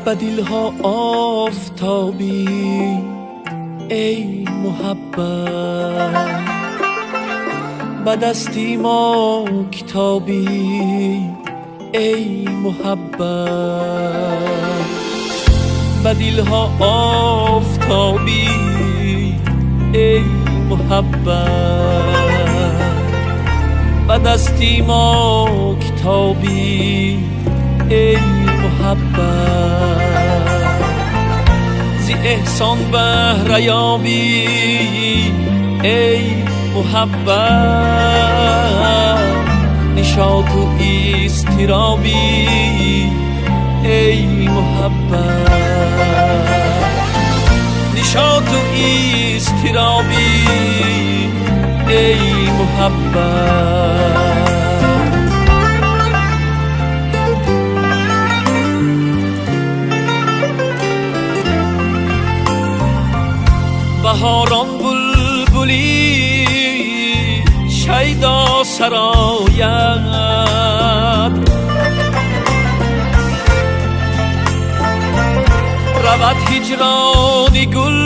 به دلها آفتابی ای محبت، به دستی ما کتابی ای محبت، به دلها آفتابی ای محبت، به دستی ما کتابی ای محبت، زی احسان بهره یابی ای محبت، نشاط و اضطرابی ای محبت، نشاط و اضطرابی ای محبت. بهاران بلبلی شیدا سراید، رود هجرانی گل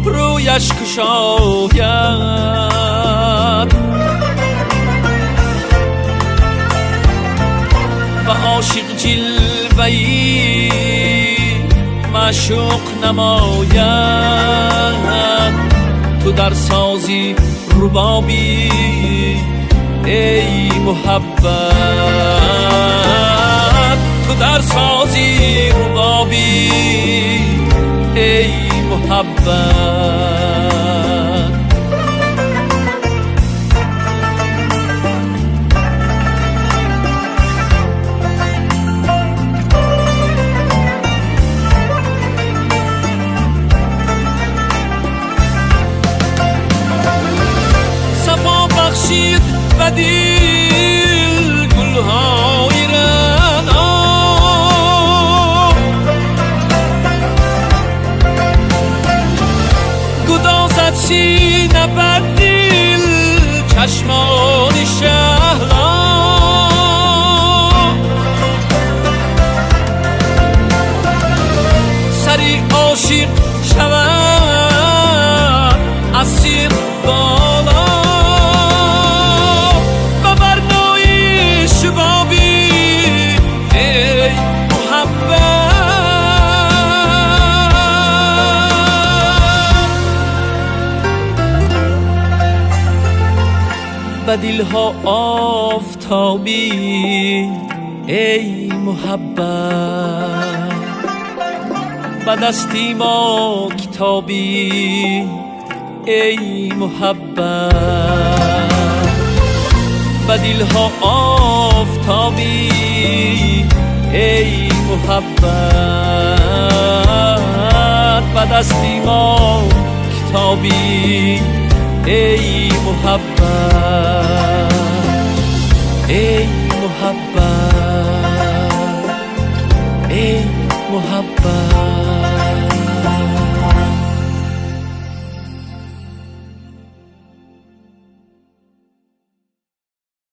رویش کشاید، و عاشق جلوه‌ای معشوق نماید، تو در سازی ربابی ای محبت، تو در سازی ربابی ای محبت. بخشید به دل گلهای رعنا، گدازد سینه بر دل چشمان شهلا، سری عاشق شود اسیر بالا، به دلها آفتابی ای محبت، به دستی ما کتابی ای محبت، به دلها آفتابی ای محبت، به دستی ما کتابی ای محبت، ای محبت، ای محبت.